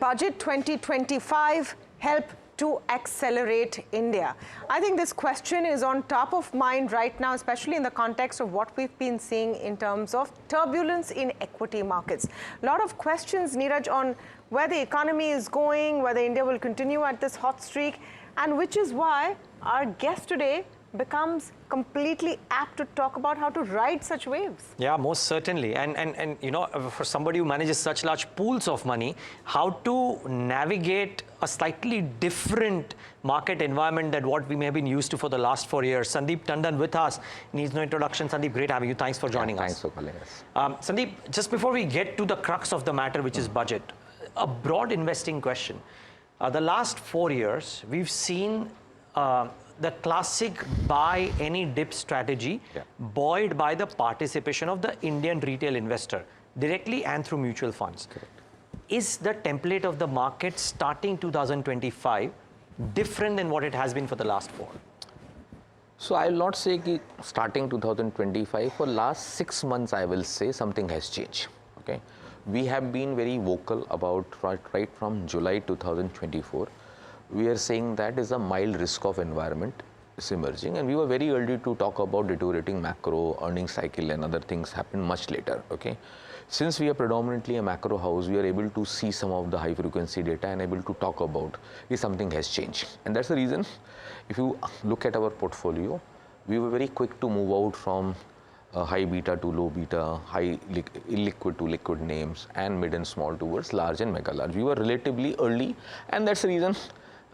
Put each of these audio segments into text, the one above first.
Budget 2025 help to accelerate India? I think this question is on top of mind right now, especially in the context of what we've been seeing in terms of turbulence in equity markets. A lot of questions, Neeraj, on where the economy is going, whether India will continue at this hot streak, and which is why our guest today becomes completely apt to talk about how to ride such waves. Yeah, most certainly. And you know, for somebody who manages such large pools of money, how to navigate a slightly different market environment than what we may have been used to for the last 4 years. Sandeep Tandon with us. Needs no introduction. Sandeep, great having you. Thanks for joining us. Thanks for calling us. Sandeep, just before we get to the crux of the matter, which is budget, a broad investing question. The last 4 years, we've seen the classic buy any dip strategy, buoyed by the participation of the Indian retail investor, directly and through mutual funds. Correct. Is the template of the market starting 2025 different than what it has been for the last 4? So I will not say कि starting 2025, for last 6 months I will say something has changed. Okay, we have been very vocal about right from July 2024. We are saying that is a mild risk of environment is emerging, and we were very early to talk about deteriorating macro, earnings cycle and other things happen much later. Okay, since we are predominantly a macro house, we are able to see some of the high frequency data and able to talk about if something has changed. And that's the reason, if you look at our portfolio, we were very quick to move out from high beta to low beta, high illiquid to liquid names, and mid and small towards large and mega large. We were relatively early, and that's the reason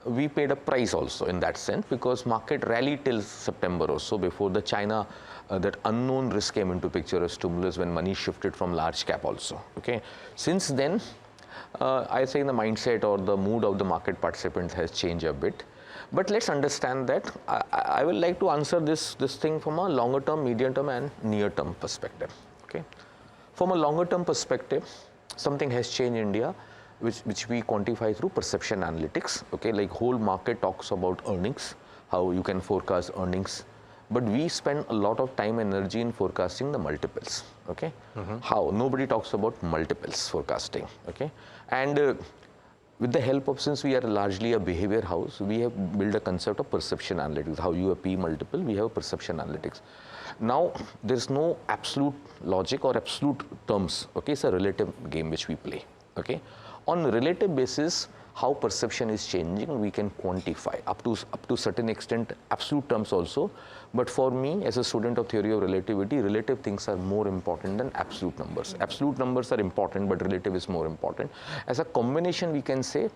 we paid a price also in that sense, because market rallied till September or so before the China, that unknown risk came into picture as stimulus when money shifted from large cap also. Okay, since then, I say the mindset or the mood of the market participants has changed a bit. But let's understand that I will like to answer this thing from a longer term, medium term and near term perspective. Okay, from a longer term perspective, something has changed in India, which we quantify through perception analytics. Okay, like whole market talks about earnings, how you can forecast earnings, but we spend a lot of time and energy in forecasting the multiples. Okay, how nobody talks about multiples forecasting. Okay, and with the help of, since we are largely a behavior house, we have built a concept of perception analytics. How you have P multiple, we have perception analytics. Now there's no absolute logic or absolute terms. Okay, it's a relative game which we play. Okay, on relative basis, how perception is changing, we can quantify up to certain extent absolute terms also. But for me, as a student of theory of relativity, relative things are more important than absolute numbers. Absolute numbers are important, but relative is more important. As a combination, we can say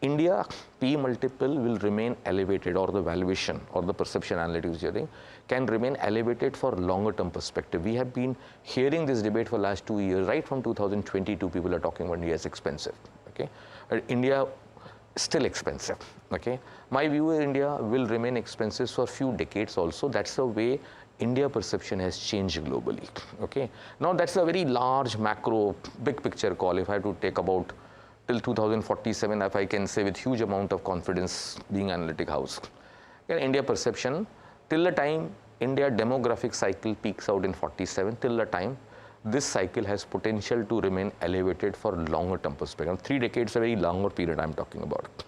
India P multiple will remain elevated, or the valuation or the perception analytics can remain elevated for longer term perspective. We have been hearing this debate for last 2 years, right from 2022, people are talking about India is expensive. Okay, India still expensive. Okay, my view is India will remain expensive for few decades also. That's the way India perception has changed globally. Okay, now that's a very large macro big picture call. If I have to take about till 2047, if I can say with huge amount of confidence, being analytic house, India perception till the time India demographic cycle peaks out in 47, till the time this cycle has potential to remain elevated for longer term perspective. 3 decades is a very longer period I'm talking about.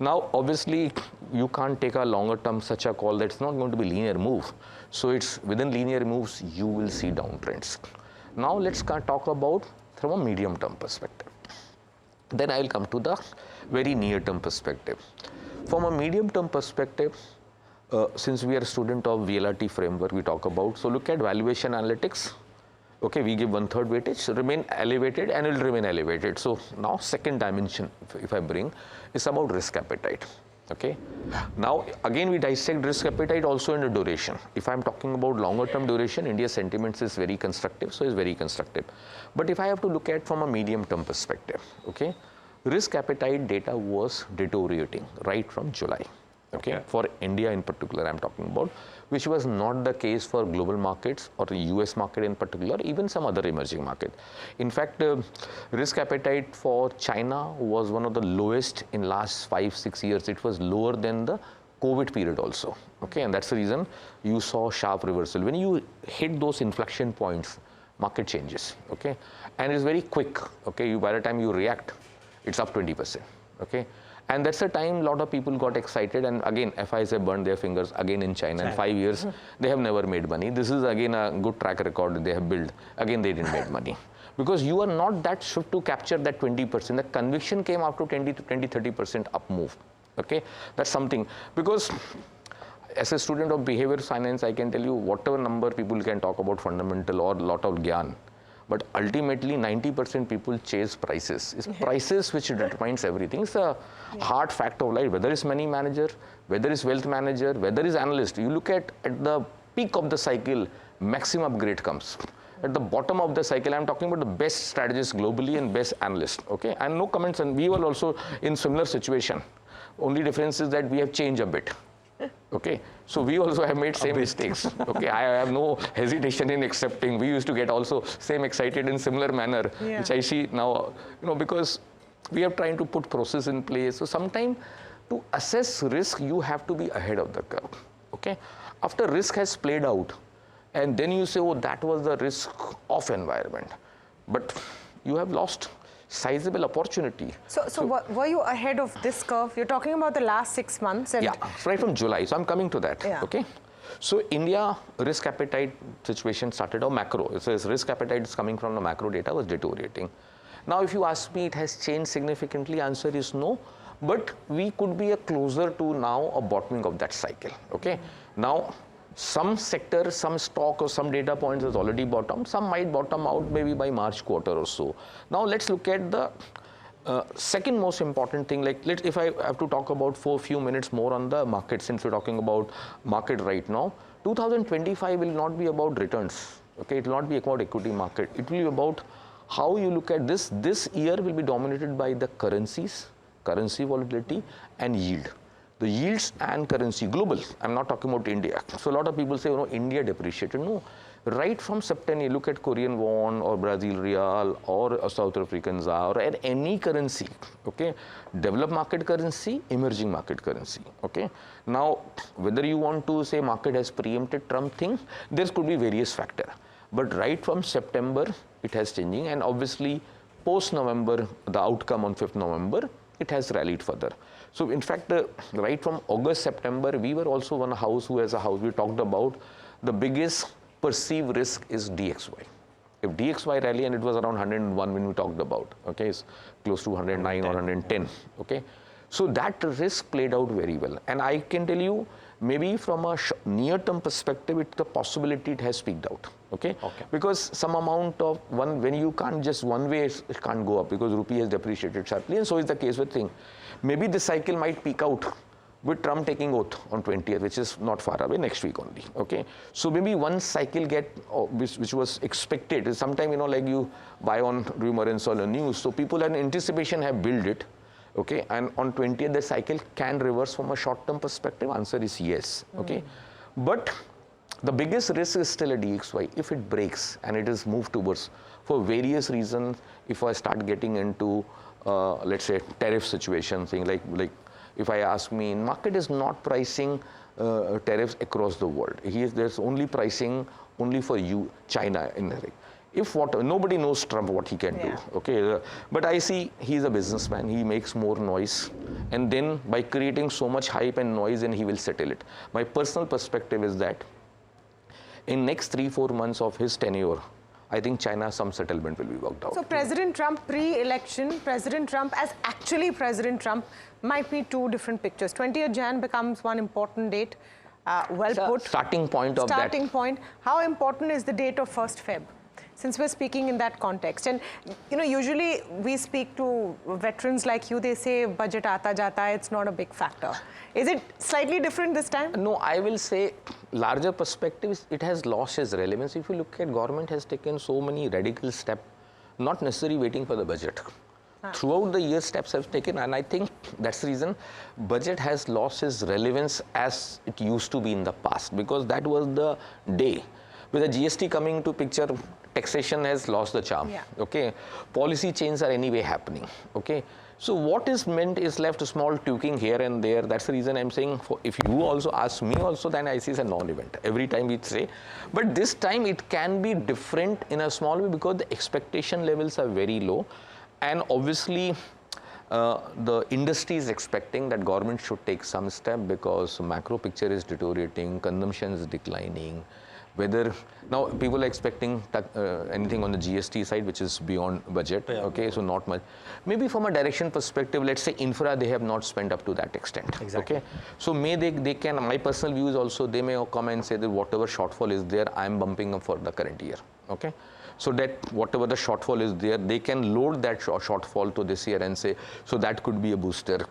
Now, obviously, you can't take a longer term such a call that's not going to be linear move. So it's within linear moves, you will see downtrends. Now let's talk about from a medium term perspective. Then I will come to the very near term perspective. From a medium term perspective, since we are a student of VLRT framework, we talk about, so look at valuation analytics. Okay, we give 1/3 weightage, remain elevated and it will remain elevated. So now second dimension, if I bring, is about risk appetite. Okay, now again we dissect risk appetite also in the duration. If I'm talking about longer term duration, India's sentiments is very constructive, so it's very constructive. But if I have to look at from a medium term perspective, okay, risk appetite data was deteriorating right from July. Okay, for India in particular I'm talking about, which was not the case for global markets or the US market in particular, even some other emerging market. In fact, risk appetite for China was one of the lowest in last 5-6 years. It was lower than the COVID period also. Okay, and that's the reason you saw sharp reversal. When you hit those inflection points, market changes. Okay, and it's very quick. Okay, by the time you react, it's up 20%. Okay, and that's the time a lot of people got excited, and again FIs have burned their fingers again in China. In 5 years, they have never made money. This is again a good track record they have built. Again, they didn't make money. Because you are not that swift to capture that 20%. The conviction came after 20-30% up move. Okay, that's something. Because as a student of behavior science, I can tell you whatever number people can talk about fundamental or lot of gyan, but ultimately 90% people chase prices. It's prices which determines everything. It's a hard fact of life. Whether it's money manager, whether it's wealth manager, whether it's analyst. You look at the peak of the cycle, maximum upgrade comes. At the bottom of the cycle, I'm talking about the best strategists globally and best analysts. Okay, and no comments. And we were also in similar situation. Only difference is that we have changed a bit. Okay, so we also have made same mistakes. Okay, I have no hesitation in accepting. We used to get also same excited in similar manner, which I see now. Because we are trying to put process in place. So sometimes to assess risk, you have to be ahead of the curve. Okay, after risk has played out, and then you say, oh, that was the risk of environment. But you have lost sizable opportunity. So were you ahead of this curve? You're talking about the last 6 months. And yeah, right from July. So I'm coming to that. Yeah. Okay. So India risk appetite situation started on macro. It says risk appetite is coming from the macro data was deteriorating. Now, if you ask me, it has changed significantly. Answer is no. But we could be closer to now a bottoming of that cycle. Okay. Now, some sector, some stock or some data points has already bottomed. Some might bottom out maybe by March quarter or so. Now let's look at the second most important thing. Like if I have to talk about for a few minutes more on the market, since we're talking about market right now, 2025 will not be about returns. Okay, it will not be about equity market. It will be about how you look at this. This year will be dominated by the currencies, currency volatility and yield. The yields and currency global. I'm not talking about India. So a lot of people say, India depreciated. No, right from September, you look at Korean won or Brazil real or a South African ZAR or any currency. Okay, developed market currency, emerging market currency. Okay, now whether you want to say market has preempted Trump thing, there could be various factors. But right from September, it has changing, and obviously post November, the outcome on 5th November, it has rallied further. So in fact, right from August, September, we were also one house who as a house, we talked about the biggest perceived risk is DXY. If DXY rally, and it was around 101 when we talked about, okay, it's close to 109 or 110, okay. So that risk played out very well. And I can tell you, maybe from a near-term perspective, the possibility it has peaked out. Okay? Because some amount of when you can't just one way, it can't go up because rupee has depreciated sharply, and so is the case with thing. Maybe this cycle might peak out with Trump taking oath on 20th, which is not far away, next week only. Okay? So maybe one cycle which was expected. Sometime, like you buy on rumor and so on news. So people in anticipation have built it. Okay, and on 20th, the cycle can reverse from a short-term perspective. Answer is yes. Okay, but the biggest risk is still a DXY. If it breaks and it is moved towards, for various reasons, if I start getting into, let's say, tariff situation, thing like if I ask me, market is not pricing tariffs across the world. There's only pricing only for China in the. If nobody knows Trump what he can do, okay. But I see he's a businessman. He makes more noise, and then by creating so much hype and noise, and he will settle it. My personal perspective is that in next 3-4 months of his tenure, I think China some settlement will be worked out. So President Trump pre-election, President Trump as actually President Trump might be two different pictures. 20th Jan becomes one important date. Well put. Starting point of that. Starting point. How important is the date of 1st Feb? Since we're speaking in that context, and usually we speak to veterans like you, they say budget aata jata hai, it's not a big factor. Is it slightly different this time? No, I will say larger perspectives, it has lost its relevance. If you look at government has taken so many radical steps, not necessarily waiting for the budget. Throughout the year steps have taken, and I think that's the reason budget has lost its relevance as it used to be in the past, because that was the day. With the GST coming into picture, taxation has lost the charm. Okay, policy changes are anyway happening. Okay, so what is meant is left a small tweaking here and there. That's the reason I'm saying, if you also ask me also, then I see it's a non-event every time we say. But this time it can be different in a small way because the expectation levels are very low, and obviously the industry is expecting that government should take some step because macro picture is deteriorating, consumption is declining. Whether now people are expecting anything on the GST side, which is beyond budget. Yeah. Okay, so not much. Maybe from a direction perspective, let's say infra, they have not spent up to that extent. Exactly. Okay, so may they can. My personal view is also they may come and say that whatever shortfall is there, I am bumping up for the current year. Okay, so that whatever the shortfall is there, they can load that shortfall to this year and say, so that could be a booster.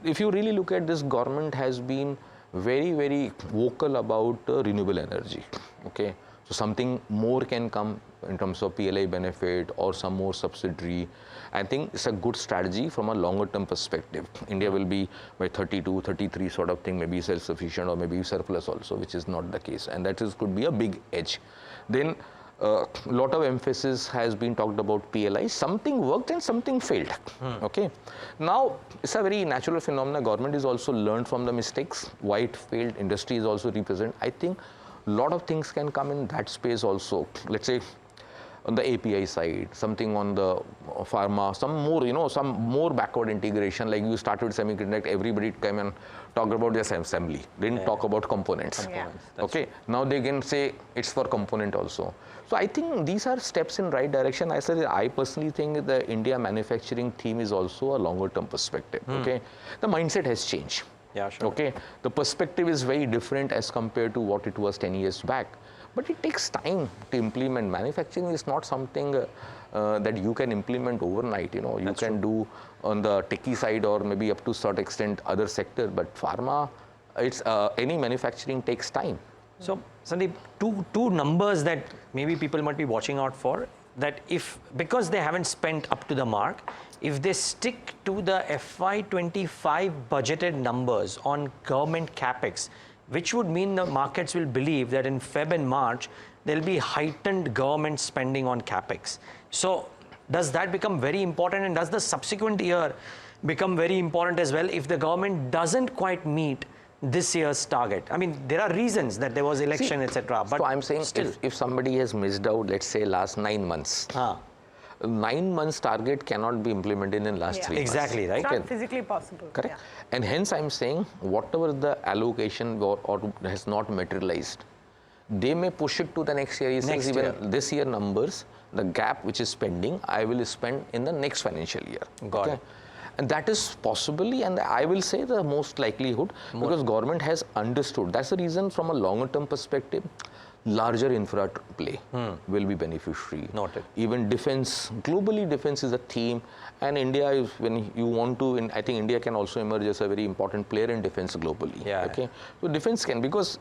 If you really look at this, government has been very, very vocal about renewable energy. Okay, so something more can come in terms of PLI benefit or some more subsidy. I think it's a good strategy from a longer term perspective. India will be by 32, 33 sort of thing, maybe self-sufficient or maybe surplus also, which is not the case. And that could be a big edge. Then lot of emphasis has been talked about PLI. Something worked and something failed. Okay. Now, it's a very natural phenomenon. Government is also learned from the mistakes. Why it failed, industry is also represent. I think a lot of things can come in that space also. Let's say on the API side, something on the pharma, some more, some more backward integration. Like you started with semiconductor, everybody came and talked about their assembly. Didn't talk about components. Okay. Now they can say it's for component also. So I think these are steps in right direction. I personally think the India manufacturing theme is also a longer term perspective. Okay. The mindset has changed. Yeah, sure. Okay. The perspective is very different as compared to what it was 10 years back. But it takes time to implement. Manufacturing is not something that you can implement overnight. You can do on the techie side or maybe up to a certain extent other sector. But pharma, it's any manufacturing takes time. So, Sandeep, two numbers that maybe people might be watching out for, that because they haven't spent up to the mark, if they stick to the FY25 budgeted numbers on government capex, which would mean the markets will believe that in Feb and March, there'll be heightened government spending on capex. So does that become very important, and does the subsequent year become very important as well if the government doesn't quite meet this year's target? I mean, there are reasons that there was election, etc. But so I'm saying still, if somebody has missed out, let's say last 9 months, 9 months target cannot be implemented in last 3 months. Exactly, right? It's not physically possible. Correct. And hence I'm saying whatever the allocation or has not materialized, they may push it to the next year. Even this year numbers, the gap which is pending, I will spend in the next financial year. Got it. And that is possibly, and I will say the most likelihood, because government has understood. That's the reason from a longer term perspective, larger infra play will be beneficiary. Noted. Even defense, globally defense is a theme, and India is, when you want to, I think India can also emerge as a very important player in defense globally. Yeah. Okay. So defense can, because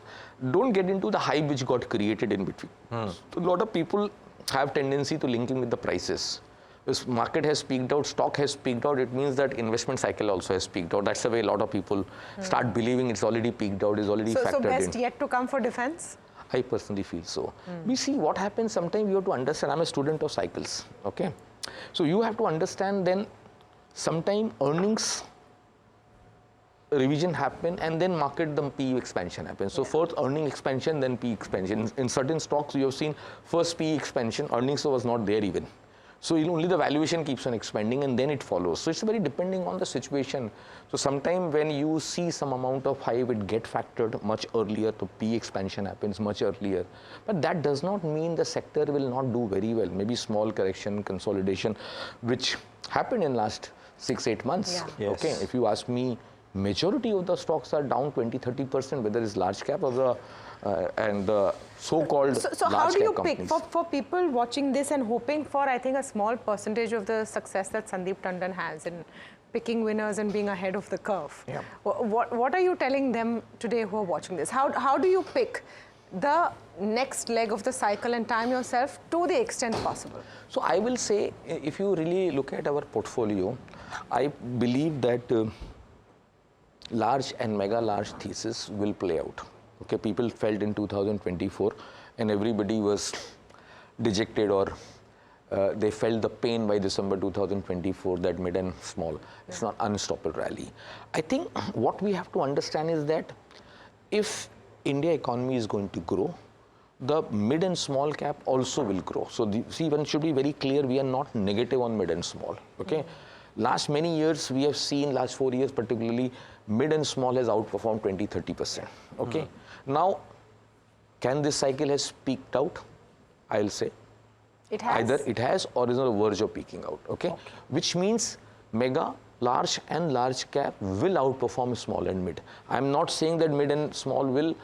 don't get into the hype which got created in between. So a lot of people have tendency to linking with the prices. This market has peaked out, stock has peaked out, it means that investment cycle also has peaked out. That's the way a lot of people start believing it's already peaked out, is already factored in. So best yet to come for defense? I personally feel so. We see what happens, sometimes you have to understand, I'm a student of cycles, okay? So you have to understand then, sometime earnings revision happen and then market the PE expansion happens. So first earning expansion, then PE expansion. In certain stocks, you have seen first PE expansion, earnings was not there even. So only the valuation keeps on expanding and then it follows. So it's very depending on the situation. So sometime when you see some amount of hype, it get factored much earlier, the PE expansion happens much earlier. But that does not mean the sector will not do very well. Maybe small correction, consolidation, which happened in last 6-8 months. Yeah. Yes. Okay, if you ask me, majority of the stocks are down 20-30%, whether it's large cap or the and the so-called So how do you pick, for people watching this and hoping for, I think, a small percentage of the success that Sandeep Tandon has in picking winners and being ahead of the curve? Yeah. What are you telling them today who are watching this? How do you pick the next leg of the cycle and time yourself to the extent possible? So I will say, if you really look at our portfolio, I believe that large and mega large thesis will play out. Okay, people felt in 2024 and everybody was dejected, or they felt the pain by December 2024, that mid and small. It's not unstoppable rally. I think what we have to understand is that if India economy is going to grow, the mid and small cap also will grow. So see, one should be very clear, we are not negative on mid and small. Okay. Last many years, we have seen, last 4 years particularly, mid and small has outperformed 20-30%. Okay. Now, can this cycle has peaked out? I'll say. It has? Either it has or is on the verge of peaking out. Okay. Which means mega, large and large cap will outperform small and mid. I'm not saying that mid and small will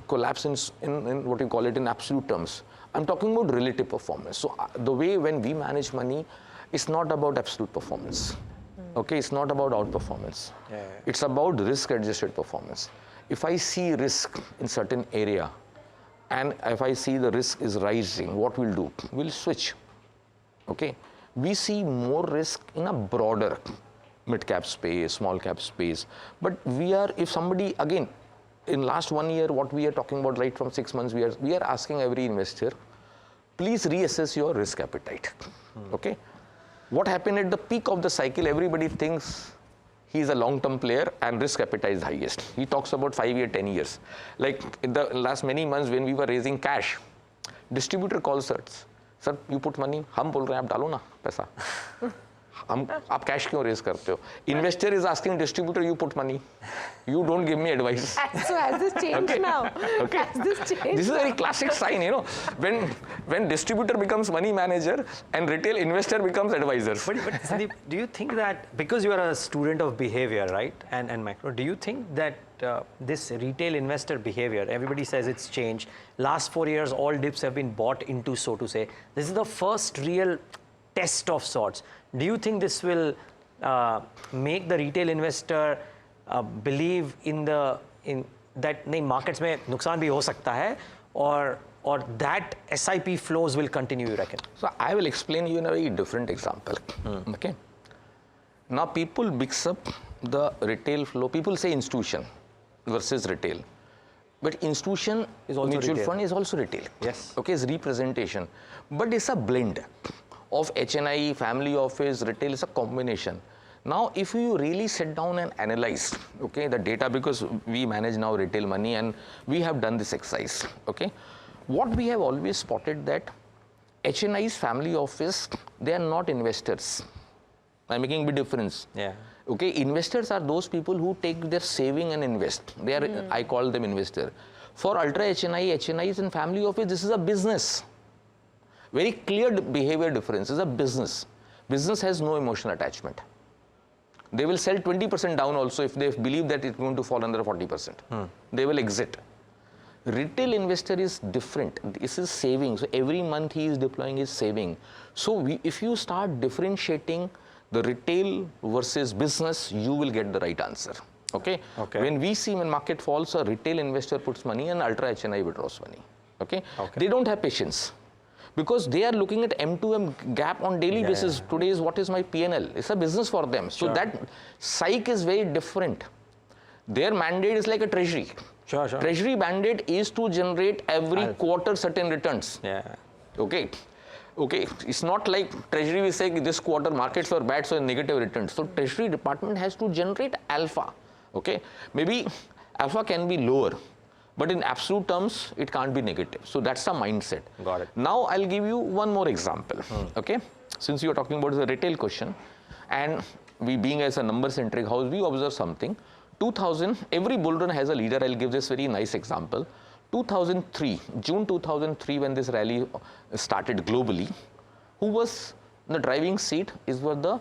collapse in what you call it in absolute terms. I'm talking about relative performance. So the way when we manage money, it's not about absolute performance. Okay, it's not about outperformance. It's about risk-adjusted performance. If I see risk in certain area, and if I see the risk is rising, what we'll do? We'll switch. Okay, we see more risk in a broader mid-cap space, small-cap space. But we are, if somebody again, in last 1 year, what we are talking about right from 6 months, we are asking every investor, please reassess your risk appetite. Okay. What happened at the peak of the cycle, everybody thinks he's a long-term player and risk appetite is highest. He talks about 5 years, 10 years. Like in the last many months when we were raising cash, distributor calls us, sir, you put money, हम बोल रहे हैं आप डालो ना पैसा. आप cash क्यों raise करते हो? Investor is asking distributor, you put money. You don't give me advice. So has this changed now? Okay. Has this changed? This is a very classic sign, you know, when distributor becomes money manager and retail investor becomes advisor. But Sandeep, do you think that, because you are a student of behavior, right, and macro, do you think that this retail investor behavior, everybody says it's changed. Last 4 years, all dips have been bought into, so to say. This is the first real test of sorts. Do you think this will make the retail investor believe in that नहीं markets में नुकसान भी हो सकता है, or that SIP flows will continue, you reckon? So I will explain you in a very different example. Okay. Now people mix up the retail flow. People say institution versus retail, but institution is also mutual retail. fund is also retail. Yes. Okay, it's representation, but it's a blend of HNI, family office, retail is a combination. Now, if you really sit down and analyze, okay, the data, because we manage now retail money and we have done this exercise, okay, what we have always spotted that HNI's family office, they are not investors. I'm making a big difference. Yeah. Okay, investors are those people who take their saving and invest. They are, I call them investor. For ultra HNI, HNIs and family office, this is a business. Very clear behavior difference. It's a business. Business has no emotional attachment. They will sell 20% down also if they believe that it's going to fall under 40%. They will exit. Retail investor is different. This is saving. So every month he is deploying his saving. So if you start differentiating the retail versus business, you will get the right answer. Okay? When we see when market falls, a retail investor puts money and ultra HNI withdraws money. Okay? They don't have patience, because they are looking at M2M gap on daily basis. Today is what is my PNL. It's a business for them. So that psych is very different. Their mandate is like a treasury. Treasury mandate is to generate every quarter certain returns. Okay. It's not like treasury will say this quarter markets were bad, so negative returns. So treasury department has to generate alpha. Okay. Maybe alpha can be lower, but in absolute terms, it can't be negative. So that's the mindset. Got it. Now I'll give you one more example. Okay. Since you are talking about the retail question, and we being as a number-centric house, we observe something. 2000, every bull run has a leader. I'll give this very nice example. 2003, June 2003, when this rally started globally, who was in the driving seat were the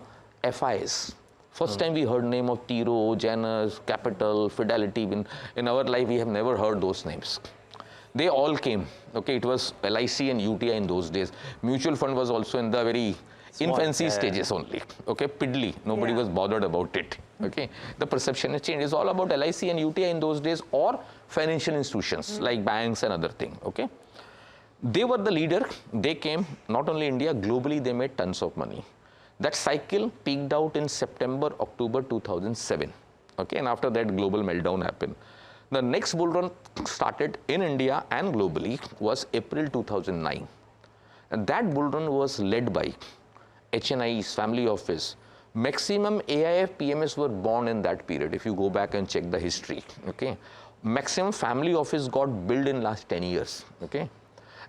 FIs. First time we heard name of T. Rowe, Janus, Capital, Fidelity. In our life, we have never heard those names. They all came. Okay, it was LIC and UTI in those days. Mutual fund was also in the very infancy stages only. Okay, piddly. Nobody was bothered about it. Okay, the perception has changed. It's all about LIC and UTI in those days, or financial institutions like banks and other things. Okay, they were the leader. They came, not only India, globally they made tons of money. That cycle peaked out in September, October 2007. Okay, and after that global meltdown happened. The next bull run started in India and globally was April 2009. And that bull run was led by HNI's family office. Maximum AIF PMS were born in that period, if you go back and check the history. Okay, maximum family office got built in last 10 years. Okay,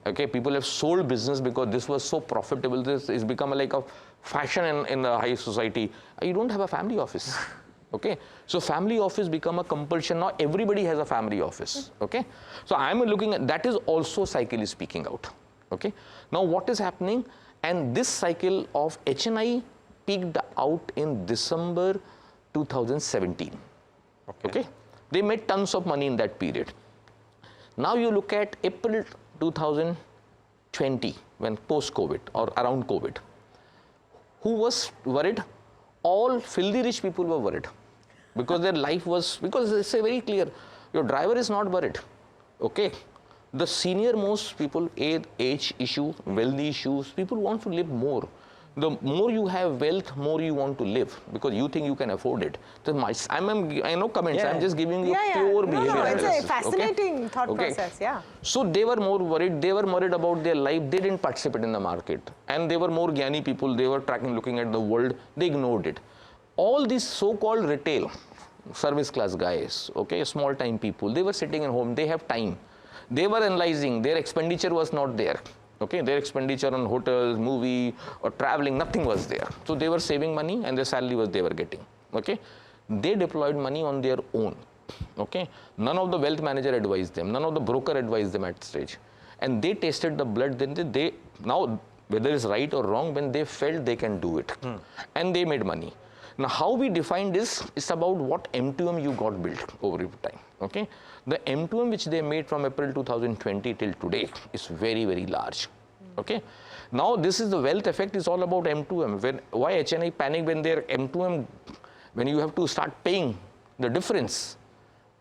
Okay, people have sold business because this was so profitable. This is become like a fashion in the high society. You don't have a family office. Okay, so family office become a compulsion. Now everybody has a family office. Okay, so I'm looking at that is also cycle is speaking out. Okay, now what is happening? And this cycle of HNI peaked out in December 2017. Okay, they made tons of money in that period. Now you look at April 2020, when post-COVID or around COVID, who was worried? All filthy rich people were worried because their life was, because it's very clear, your driver is not worried. Okay, the senior most people, age issue, wealthy issues, people want to live more. The more you have wealth, more you want to live because you think you can afford it. So I know comments, I'm just giving you pure behavior analysis. It's a fascinating thought process, yeah. So they were more worried, they were worried about their life, they didn't participate in the market. And they were more Gyani people, they were tracking, looking at the world, they ignored it. All these so-called retail, service class guys, okay, small time people, they were sitting at home, they have time. They were analyzing, their expenditure was not there. Okay, their expenditure on hotels, movie, or traveling, nothing was there. So they were saving money and their salary was they were getting. Okay, they deployed money on their own. Okay, none of the wealth manager advised them, none of the broker advised them at stage. And they tasted the blood, then they now, whether it's right or wrong, when they felt they can do it. And they made money. Now, how we define this is about what M2M you got built over time. Okay, the M2M which they made from April 2020 till today is very, very large. Okay, now this is the wealth effect is all about M2M. Why HNI panic when their M2M, when you have to start paying the difference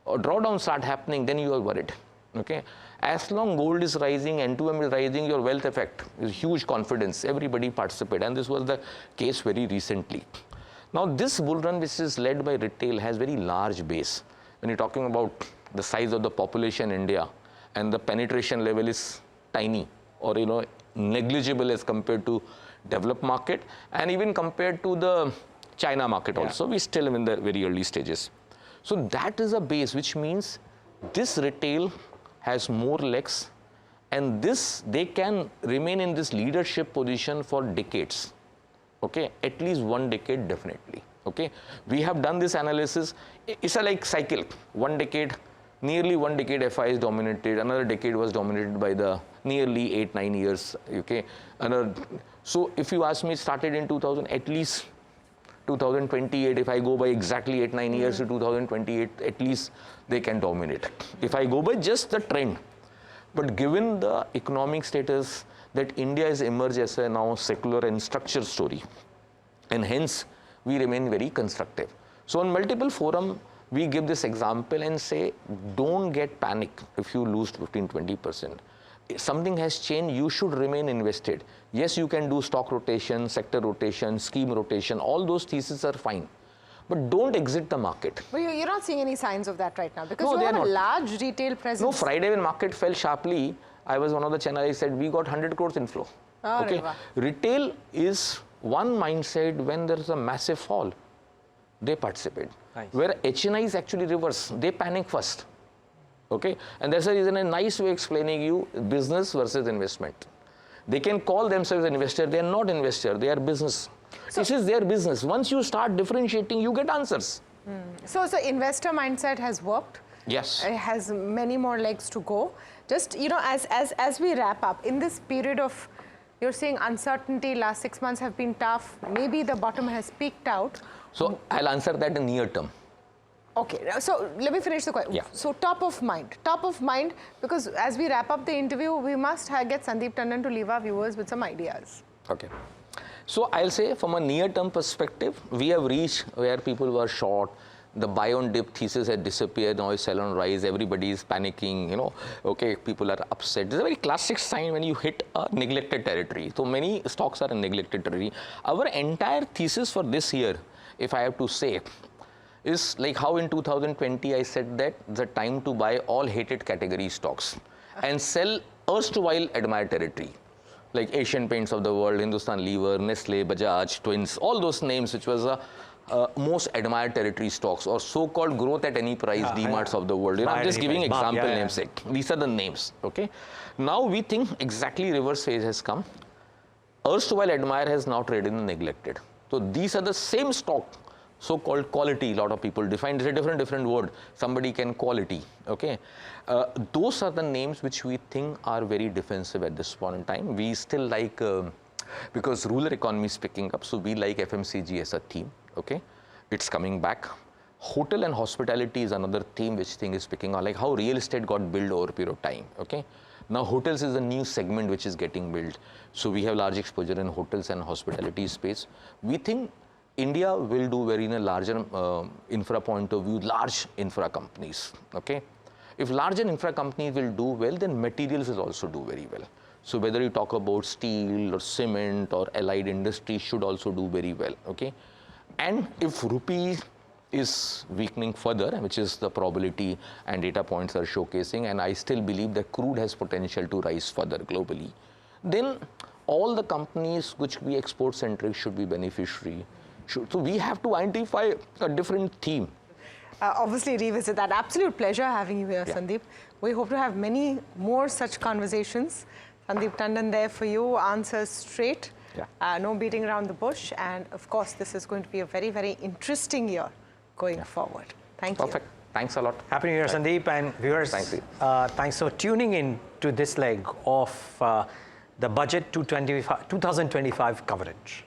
or drawdown start happening, then you are worried. Okay, as long gold is rising, M2M is rising, your wealth effect is huge confidence. Everybody participate, and this was the case very recently. Now this bull run which is led by retail has very large base. When you're talking about the size of the population in India and the penetration level is tiny or negligible as compared to developed market and even compared to the China market also, we still in the very early stages. So that is a base which means this retail has more legs and this they can remain in this leadership position for decades. Okay, at least 1 decade definitely. Okay, we have done this analysis. It's a like cycle. 1 decade, nearly 1 decade FI is dominated. Another decade was dominated by the nearly 8-9 years. Okay, so if you ask me, it started in 2000, at least 2028. If I go by exactly 8-9 years to 2028, at least they can dominate. If I go by just the trend, but given the economic status that India has emerged as a now secular and structured story, and hence we remain very constructive. So on multiple forum, we give this example and say, don't get panic if you lose 15-20%. If something has changed, you should remain invested. Yes, you can do stock rotation, sector rotation, scheme rotation, all those theses are fine. But don't exit the market. But you're not seeing any signs of that right now because No, you have a not. large retail presence. No, Friday when market fell sharply, I was one of the channels, I said, we got 100 crores inflow. Oh, okay, Reva. Retail is one mindset when there's a massive fall, they participate. Nice. Where HNI is actually reverse, they panic first. Okay, and that's the reason a nice way explaining you business versus investment. They can call themselves an investor, they are not investor, they are business. So, this is their business. Once you start differentiating, you get answers. So investor mindset has worked. Yes. It has many more legs to go. Just, as we wrap up, in this period of, you're saying uncertainty, last 6 months have been tough, maybe the bottom has peaked out. So I'll answer that in near term. Okay, so let me finish the question. Yeah. So top of mind, because as we wrap up the interview, we must get Sandeep Tandon to leave our viewers with some ideas. Okay. So I'll say from a near-term perspective, we have reached where people were short, the buy on dip thesis had disappeared, now it's sell on rise, everybody is panicking, okay, people are upset. It's a very classic sign when you hit a neglected territory. So many stocks are in neglected territory. Our entire thesis for this year, if I have to say, is like how in 2020 I said that the time to buy all hated category stocks and sell erstwhile admired territory. Like Asian Paints of the world, Hindustan Lever, Nestle, Bajaj, Twins, all those names which was a most admired territory stocks or so-called growth at any price DMarts of the world. I'm just giving example namesake. These are the names. Okay. Now we think exactly reverse phase has come. Erstwhile admire has now traded and neglected. So these are the same stock, so-called quality. A lot of people define it a different word. Somebody can quality. Okay. Those are the names which we think are very defensive at this point in time. We still like. Because rural economy is picking up, so we like FMCG as a theme. Okay, it's coming back. Hotel and hospitality is another theme which thing is picking up, like how real estate got built over a period of time. Okay, now hotels is a new segment which is getting built, so we have large exposure in hotels and hospitality space. We think India will do very in a larger infra point of view, large infra companies. Okay, if larger infra companies will do well, then materials will also do very well. So whether you talk about steel or cement or allied industry should also do very well, okay? And if rupee is weakening further, which is the probability and data points are showcasing, and I still believe that crude has potential to rise further globally, then all the companies which be export centric should be beneficiary. So we have to identify a different theme. Obviously revisit that. Absolute pleasure having you here, Sandeep. We hope to have many more such conversations. Sandeep Tandon there for you, answers straight, no beating around the bush. And of course, this is going to be a very, very interesting year going forward. Thank you. Perfect. Thanks a lot. Happy New Year, Sandeep, and viewers. Thanks for tuning in to this leg of the Budget 2025 coverage.